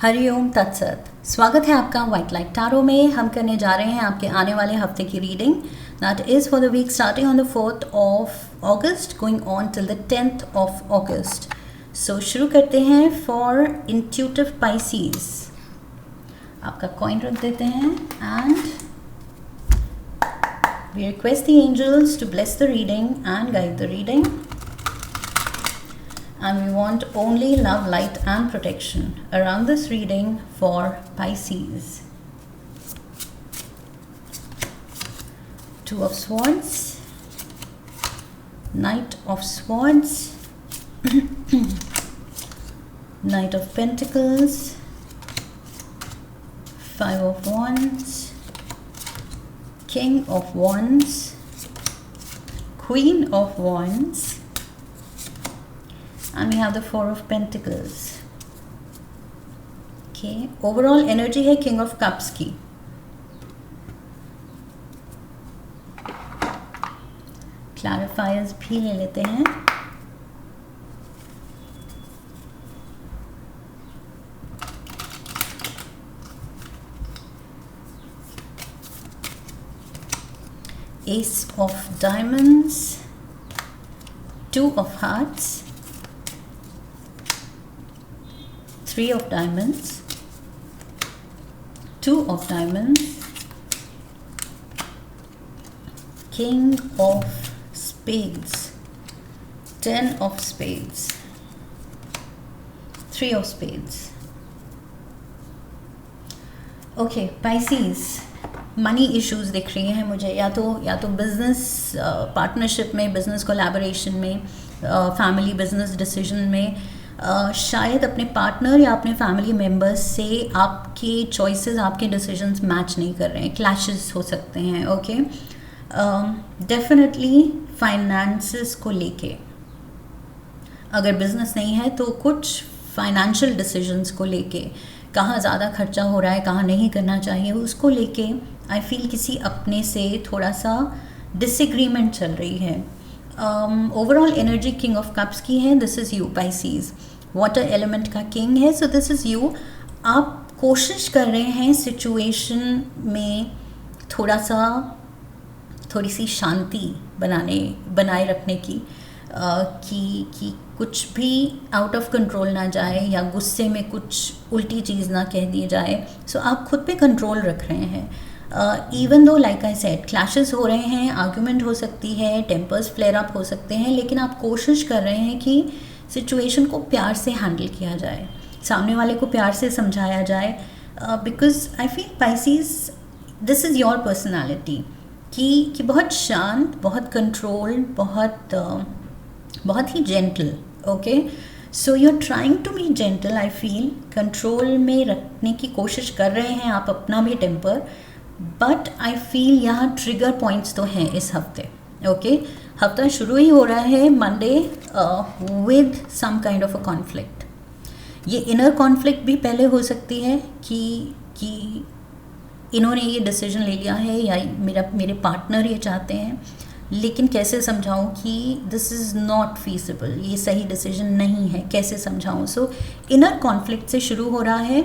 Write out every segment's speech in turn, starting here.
हरिओम तत्सत। स्वागत है आपका वाइट लाइट टैरो में। हम करने जा रहे हैं आपके आने वाले हफ्ते की reading, that is for the week starting on the 4th of August going on till the 10th of August। So शुरू करते हैं फॉर इंट्यूटिव पाइसीज। आपका कॉइन रख देते हैं and we request the angels to bless the reading and guide the reading. And we want only love, light and protection around this reading for Pisces. Two of Swords, Knight of Swords, Knight of Pentacles, Five of Wands, King of Wands, Queen of Wands, and we have the Four of Pentacles. Okay, overall energy है King of Cups की। Clarifiers भी ले लेते हैं। Ace of Diamonds, Two of Hearts, Three of Diamonds, Two of Diamonds, King of Spades, Ten of Spades, Three of Spades. Okay, Pisces, money issues दिख रही हैं मुझे, या तो बिजनेस पार्टनरशिप में, बिजनेस कोलैबोरेशन में, फैमिली बिजनेस डिसीजन में, शायद अपने पार्टनर या अपने फैमिली मेम्बर्स से आपके चॉइसेस, आपके डिसीजंस मैच नहीं कर रहे हैं, क्लैशेस हो सकते हैं। ओके, डेफिनेटली फाइनेंसेस को लेके, अगर बिजनेस नहीं है तो कुछ फाइनेंशियल डिसीजंस को लेके, कहाँ ज़्यादा खर्चा हो रहा है, कहाँ नहीं करना चाहिए, उसको लेके आई फील किसी अपने से थोड़ा सा डिसएग्रीमेंट चल रही है। Overall energy king of cups की है। This is you Pisces, water element का किंग है, सो दिस इज़ यू। आप कोशिश कर रहे हैं सिचुएशन में थोड़ी सी शांति बनाए रखने की, कि कुछ भी आउट ऑफ कंट्रोल ना जाए या गुस्से में कुछ उल्टी चीज़ ना कह दी जाए। सो आप खुद पे कंट्रोल रख रहे हैं। Even though like I said clashes हो रहे हैं, आर्ग्यूमेंट हो सकती है, टेम्पर्स फ्लेयर अप हो सकते हैं, लेकिन आप कोशिश कर रहे हैं कि सिचुएशन को प्यार से हैंडल किया जाए, सामने वाले को प्यार से समझाया जाए। Because I feel Pisces, this is your personality कि बहुत शांत, बहुत कंट्रोल्ड, बहुत ही gentle. Okay, so you are trying to be gentle. I feel control में रखने की कोशिश कर रहे हैं आप अपना भी टेम्पर, बट आई फील यहाँ ट्रिगर पॉइंट्स तो हैं इस हफ्ते। ओके, हफ्ता शुरू ही हो रहा है Monday with some kind of a conflict. ये इनर कॉन्फ्लिक्ट भी पहले हो सकती है कि इन्होंने ये डिसीजन ले लिया है या मेरे पार्टनर ये चाहते हैं, लेकिन कैसे समझाऊं कि दिस इज़ नॉट फीसिबल, ये सही डिसीजन नहीं है, कैसे समझाऊं। सो इनर कॉन्फ्लिक्ट से शुरू हो रहा है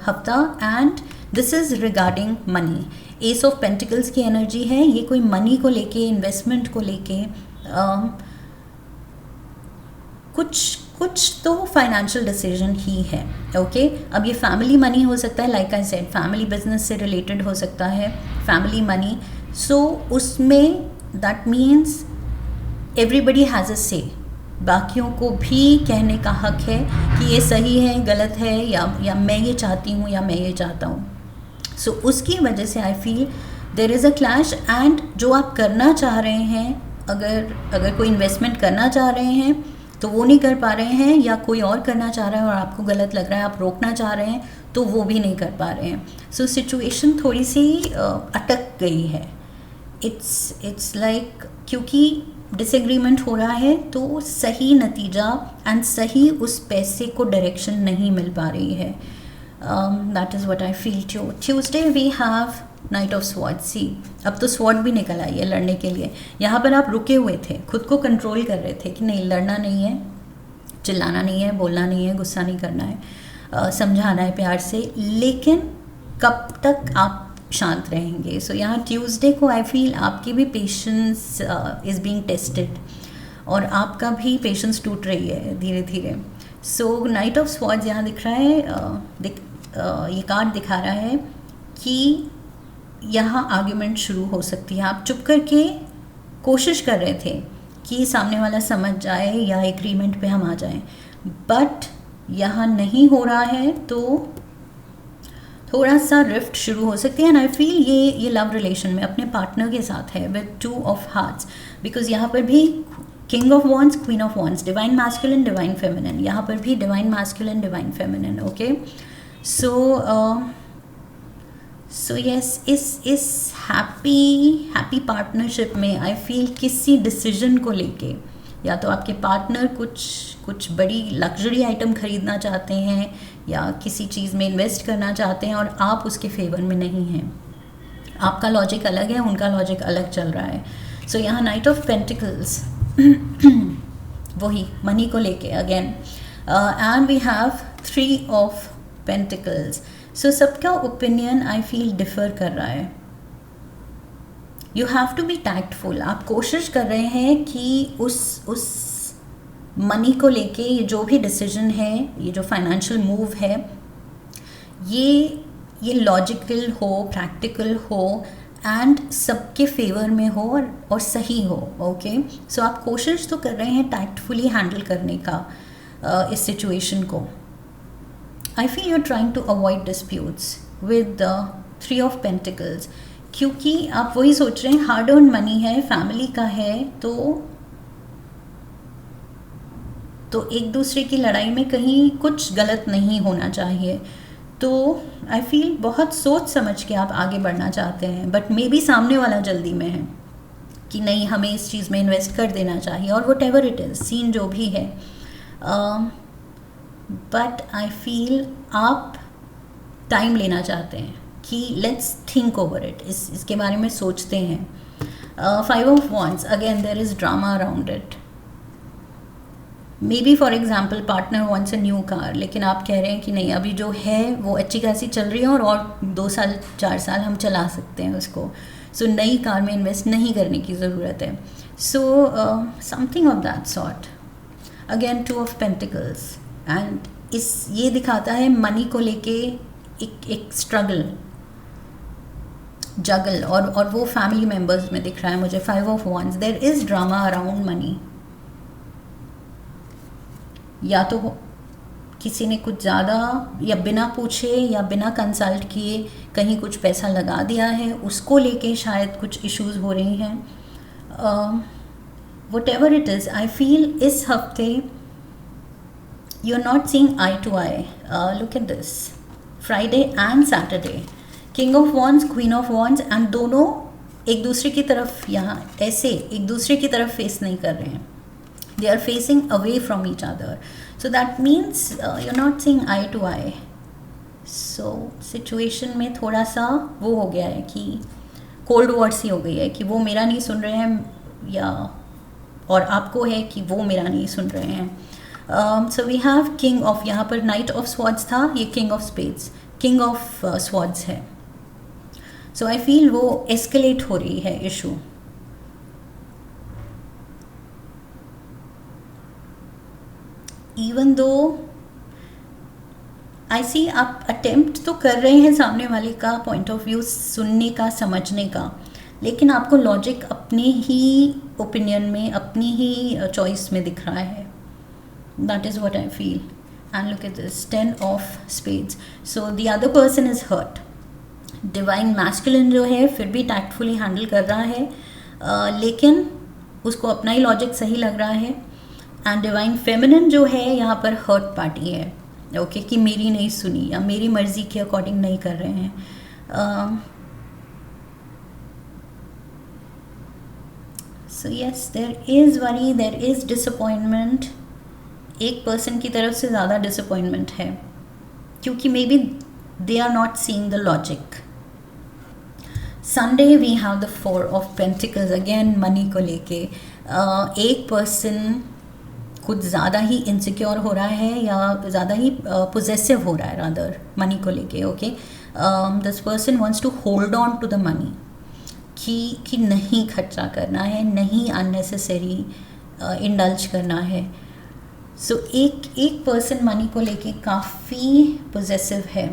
हफ्ता, and this is regarding money. S of pentacles की एनर्जी है, ये कोई मनी को लेके, इन्वेस्टमेंट को लेके, कुछ तो फाइनेंशियल डिसीजन ही है। ओके, अब ये फैमिली मनी हो सकता है, like I said family business से रिलेटेड हो सकता है, फैमिली मनी। सो उसमें that means everybody has a से, बाकियों को भी कहने का हक है कि ये सही है, गलत है, या मैं ये चाहती हूँ या मैं ये चाहता हूँ। सो उसकी वजह से I feel there is a clash. And जो आप करना चाह रहे हैं, अगर कोई इन्वेस्टमेंट करना चाह रहे हैं तो वो नहीं कर पा रहे हैं, या कोई और करना चाह रहा है और आपको गलत लग रहा है, आप रोकना चाह रहे हैं तो वो भी नहीं कर पा रहे हैं। सो सिचुएशन थोड़ी सी अटक गई है। इट्स लाइक क्योंकि डिसएग्रीमेंट हो रहा है तो सही नतीजा एंड सही उस पैसे को डायरेक्शन नहीं मिल पा रही है। That is what I feel. Tuesday we have knight of sword. See, अब तो स्वॉर्ड भी निकल आई है लड़ने के लिए। यहाँ पर आप रुके हुए थे, खुद को कंट्रोल कर रहे थे कि नहीं, लड़ना नहीं है, चिल्लाना नहीं है, बोलना नहीं है, गुस्सा नहीं करना है। समझाना है प्यार से, लेकिन कब तक आप शांत रहेंगे. सो यहाँ ट्यूसडे को आई फील आपकी भी पेशेंस इज़ बीइंग टेस्टेड और आपका भी पेशेंस टूट रही है धीरे धीरे. सो नाइट ऑफ स्वॉर्ड्स यहाँ दिख रहा है, ये कार्ड दिखा रहा है कि यहाँ आर्ग्यूमेंट शुरू हो सकती है. आप चुप करके कोशिश कर रहे थे कि सामने वाला समझ जाए या एग्रीमेंट पे हम आ जाएं, बट यहाँ नहीं हो रहा है तो थोड़ा सा रिफ्ट शुरू हो सकती है. एंड आई फील ये लव रिलेशन में अपने पार्टनर के साथ है विद 2 ऑफ हार्ट्स, बिकॉज यहाँ पर भी king of wands, queen of wands, divine masculine, divine feminine, यहाँ पर भी divine masculine, divine feminine. Okay, so yes, इस हैप्पी पार्टनरशिप में आई फील किसी डिसीजन को लेके या तो आपके पार्टनर कुछ बड़ी लग्जरी आइटम खरीदना चाहते हैं या किसी चीज़ में इन्वेस्ट करना चाहते हैं और आप उसके फेवर में नहीं हैं. आपका लॉजिक अलग है, उनका लॉजिक अलग चल रहा है. सो यहाँ नाइट ऑफ पेंटिकल्स वही मनी को लेके again, and we have 3 of pentacles. So सबका ओपिनियन आई फील डिफर कर रहा है. You have to be tactful. आप कोशिश कर रहे हैं कि उस मनी को लेके ये जो भी डिसीजन है, ये जो फाइनेंशियल मूव है, ये लॉजिकल हो, प्रैक्टिकल हो एंड सबके फेवर में हो और सही हो. ओके, सो आप कोशिश तो कर रहे हैं टैक्टफुली हैंडल करने का इस सिचुएशन को. I feel you are trying to avoid disputes with 3 of pentacles, क्योंकि आप वही सोच रहे हैं हार्ड अर्न मनी है, फैमिली का है, तो एक दूसरे की लड़ाई में कहीं कुछ गलत नहीं होना चाहिए. तो आई फील बहुत सोच समझ के आप आगे बढ़ना चाहते हैं, बट मे बी सामने वाला जल्दी में है कि नहीं हमें इस चीज़ में इन्वेस्ट कर देना चाहिए और whatever it is, scene जो भी है. बट आई फील आप टाइम लेना चाहते हैं कि लेट्स थिंक ओवर इट, इसके बारे में सोचते हैं. 5 of wands, again there is drama around it. Maybe for example partner wants a new car, लेकिन आप कह रहे हैं कि नहीं अभी जो है वो अच्छी खासी चल रही है और 2 साल 4 साल हम चला सकते हैं उसको. सो नई कार में इन्वेस्ट नहीं करने की ज़रूरत है. So something of that sort. Again 2 of pentacles, and ये दिखाता है मनी को लेके एक स्ट्रगल, जगल, और वो फैमिली मेम्बर्स में दिख रहा है मुझे. 5 of wands, there is drama around money. या तो किसी ने कुछ ज़्यादा या बिना पूछे या बिना कंसल्ट किए कहीं कुछ पैसा लगा दिया है, उसको लेके शायद कुछ इश्यूज हो रही हैं. Whatever it is, I feel इस हफ्ते you are not seeing eye to eye. Look at this, Friday and Saturday, king of wands, queen of wands, and दोनों एक दूसरे की तरफ यहाँ ऐसे एक दूसरे की तरफ फेस नहीं कर रहे हैं. They are facing away from each other. So that means you're not seeing eye to eye. So situation में थोड़ा सा वो हो गया है कि कोल्ड वॉर सी हो गई है कि वो मेरा नहीं सुन रहे हैं या और आपको है कि वो मेरा नहीं सुन रहे हैं. So we have king of, यहाँ पर knight of swords था, ये king of spades, king of swords है. So I feel वो escalate हो रही है issue. इवन दो आई सी आप अटेम्प्ट तो कर रहे हैं सामने वाले का पॉइंट ऑफ व्यू सुनने का, समझने का, लेकिन आपको लॉजिक अपने ही ओपिनियन में, अपनी ही चॉइस में दिख रहा है. That is what I feel. And look at this, 10 of spades. So the other person is hurt. Divine masculine जो है फिर भी टैक्टफुली हैंडल कर रहा है, लेकिन उसको अपना ही लॉजिक सही लग रहा है. एंड डिवाइन फेमिनिन जो है यहाँ पर हर्ट पार्टी है. ओके, कि मेरी नहीं सुनी या मेरी मर्जी के अकॉर्डिंग नहीं कर रहे हैं. So yes, there is worry, there is disappointment. एक पर्सन की तरफ से ज़्यादा डिसअपॉइंटमेंट है क्योंकि may be they are not seeing the logic. Sunday we have the 4 of pentacles, again money को लेके. एक पर्सन कुछ ज़्यादा ही इनसिक्योर हो रहा है या ज़्यादा ही पोजेसिव हो रहा है रादर मनी को लेके. Okay, this person wants to hold on to the money कि नहीं खर्चा करना है, नहीं अननेसेसरी इंडल्ज करना है. सो एक पर्सन मनी को लेके काफ़ी पोजेसिव है.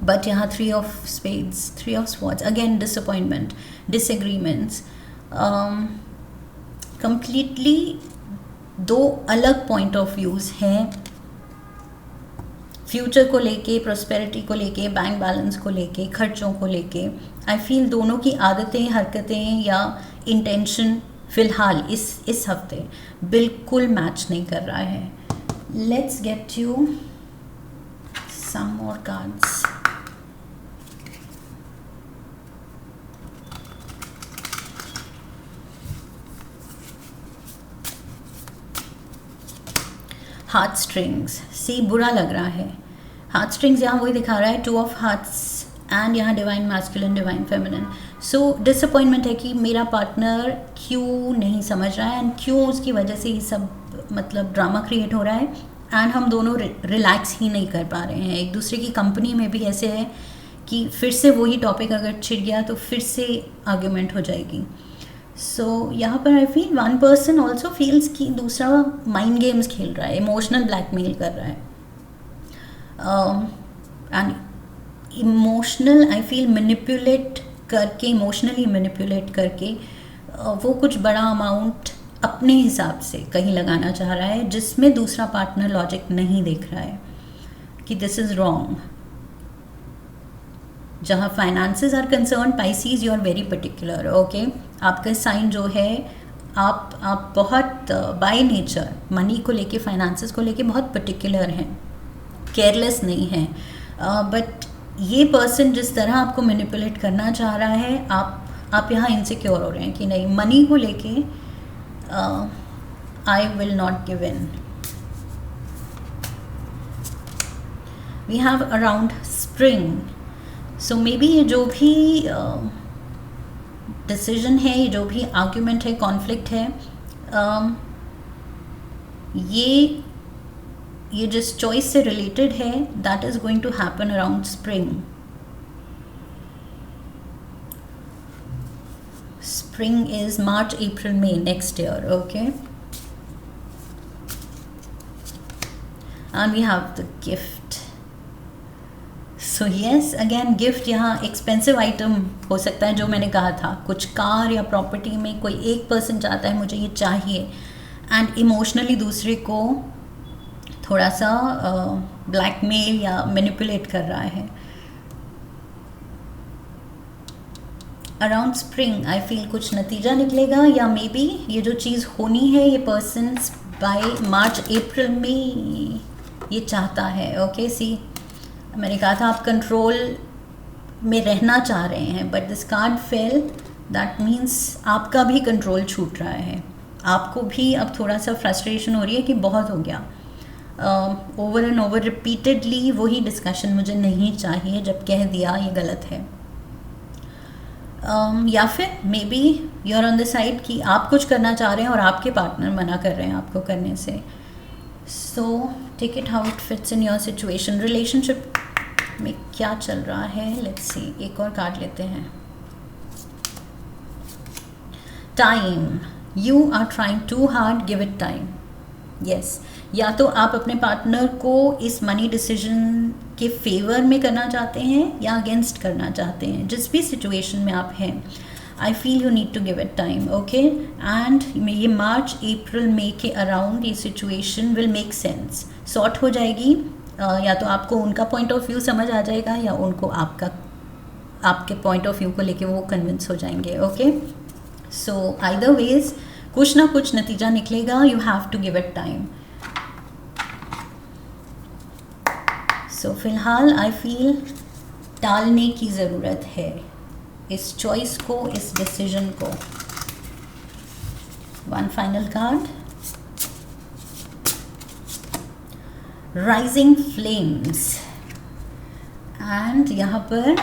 बट यहाँ 3 of spades, 3 of swords, again disappointment, disagreements, completely दो अलग पॉइंट ऑफ व्यूज़ हैं फ्यूचर को लेके, प्रोस्पेरिटी को लेके, बैंक बैलेंस को लेके, खर्चों को लेके. आई फील दोनों की आदतें, हरकतें या इंटेंशन फ़िलहाल इस हफ्ते बिल्कुल मैच नहीं कर रहा है. Let's get you some more cards. Heart strings, see बुरा लग रहा है. हार्ट स्ट्रिंग्स यहाँ वही दिखा रहा है, 2 ऑफ हार्ट्स एंड यहाँ डिवाइन मैस्कुलिन, डिवाइन फेमिनिन. सो डिसअपॉइंटमेंट है कि मेरा पार्टनर क्यों नहीं समझ रहा है एंड क्यों उसकी वजह से ये सब मतलब ड्रामा क्रिएट हो रहा है. एंड हम दोनों रिलैक्स ही नहीं कर पा रहे हैं. एक दूसरे की कंपनी में भी ऐसे है कि फिर से वही टॉपिक अगर छिड़ गया तो फिर से आर्ग्यूमेंट हो जाएगी. सो यहाँ पर I feel one person also feels कि दूसरा माइंड गेम्स खेल रहा है, इमोशनल ब्लैकमेल कर रहा है. And emotional I feel manipulate करके, इमोशनली मैनिपुलेट करके वो कुछ बड़ा अमाउंट अपने हिसाब से कहीं लगाना चाह रहा है जिसमें दूसरा पार्टनर लॉजिक नहीं देख रहा है कि दिस इज़ रॉन्ग. जहाँ finances are concern, Pisces you are very particular. Okay, आपका साइन जो है, आप बहुत बाय नेचर मनी को लेके, फाइनेंसेस को लेके बहुत पर्टिकुलर हैं, केयरलेस नहीं हैं. बट ये पर्सन जिस तरह आपको मैनिपुलेट करना चाह रहा है, आप यहाँ इनसिक्योर हो रहे हैं कि नहीं, मनी को लेके I will not give in. We have around spring. So may be ये जो भी डिसीजन है, ये जो भी आर्ग्यूमेंट है, कॉन्फ्लिक्ट है, ये जिस चॉइस से रिलेटेड है, that is going to happen around spring. Spring is March, April, May next year. Okay, and we have the gift. So yes, again gift यहाँ एक्सपेंसिव आइटम हो सकता है, जो मैंने कहा था, कुछ कार या प्रॉपर्टी में कोई एक पर्सन चाहता है मुझे ये चाहिए एंड इमोशनली दूसरे को थोड़ा सा ब्लैकमेल या मैनिपुलेट कर रहा है. अराउंड स्प्रिंग आई फील कुछ नतीजा निकलेगा, या मे बी ये जो चीज़ होनी है, ये पर्सन बाय मार्च अप्रैल में ये चाहता है. ओके, सी मैंने कहा था आप कंट्रोल में रहना चाह रहे हैं, but this card fail. That means आपका भी कंट्रोल छूट रहा है. आपको भी अब थोड़ा सा फ्रस्ट्रेशन हो रही है कि बहुत हो गया, ओवर एंड ओवर रिपीटेडली वही डिस्कशन मुझे नहीं चाहिए, जब कह दिया ये गलत है. या फिर may be you are on the side कि आप कुछ करना चाह रहे हैं और आपके पार्टनर मना कर रहे हैं आपको करने से. So take it how it fits in your situation. Relationship में क्या चल रहा है, लेट्स सी. एक और कार्ड लेते हैं. Time, you are trying too hard, give it time. Yes, या तो आप अपने पार्टनर को इस मनी डिसीजन के फेवर में करना चाहते हैं या अगेंस्ट करना चाहते हैं. जिस भी सिचुएशन में आप हैं, I feel you need to give it time. Okay, and ये मार्च, अप्रैल, मई के अराउंड ये situation will make sense, sort हो जाएगी. या तो आपको उनका पॉइंट ऑफ व्यू समझ आ जाएगा या उनको आपके पॉइंट ऑफ व्यू को लेके वो कन्विंस हो जाएंगे. ओके, सो आइदर वेज कुछ ना कुछ नतीजा निकलेगा. You have to give it time. So फिलहाल आई फील टालने की ज़रूरत है इस चॉइस को, इस डिसीजन को. One final card, rising flames. And यहाँ पर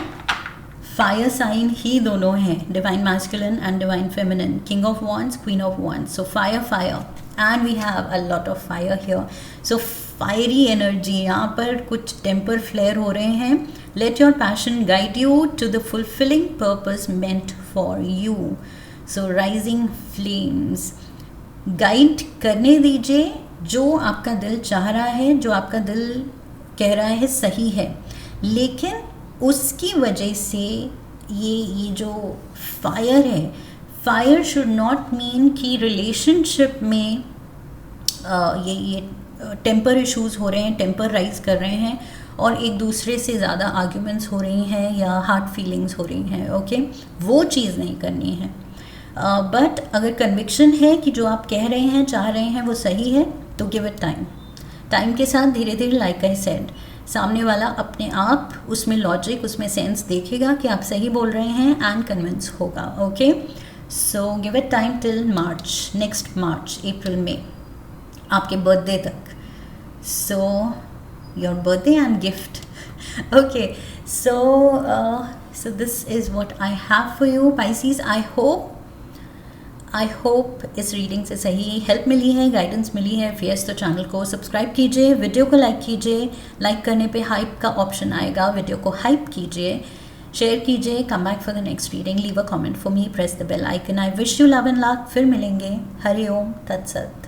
फायर साइन ही दोनों हैं, divine masculine and divine feminine, king of wands, queen of wands. So fire fire, and we have a lot of fire here. So fiery energy, यहाँ पर कुछ temper flare हो रहे हैं. Let your passion guide you to the fulfilling purpose meant for you. So rising flames, guide करने दीजिए जो आपका दिल चाह रहा है, जो आपका दिल कह रहा है सही है, लेकिन उसकी वजह से ये जो फायर है, फायर शुड नॉट मीन कि रिलेशनशिप में ये टेम्पर इश्यूज हो रहे हैं, टेम्पर राइज कर रहे हैं और एक दूसरे से ज़्यादा आर्ग्यूमेंट्स हो रही हैं या हार्ड फीलिंग्स हो रही हैं. ओके, वो चीज़ नहीं करनी है. बट अगर कन्विक्शन है कि जो आप कह रहे हैं, चाह रहे हैं, वो सही है, तो गिव इट टाइम. टाइम के साथ धीरे धीरे, लाइक आई सेड, सामने वाला अपने आप उसमें लॉजिक, उसमें सेंस देखेगा कि आप सही बोल रहे हैं एंड कन्विंस होगा. Okay, so give it time till March, next March, April में, आपके बर्थडे तक. So your birthday and gift. Okay, so this is what I have for you Pisces. I hope इस रीडिंग से सही help मिली है, guidance मिली है. Fears तो channel को सब्सक्राइब कीजिए, वीडियो को लाइक कीजिए. लाइक करने पे हाइप का ऑप्शन आएगा, वीडियो को हाइप कीजिए, शेयर कीजिए. Come back for the next reading, leave a comment for me, press the bell icon. I wish you love and luck. फिर मिलेंगे. हरि ओम तत्सत.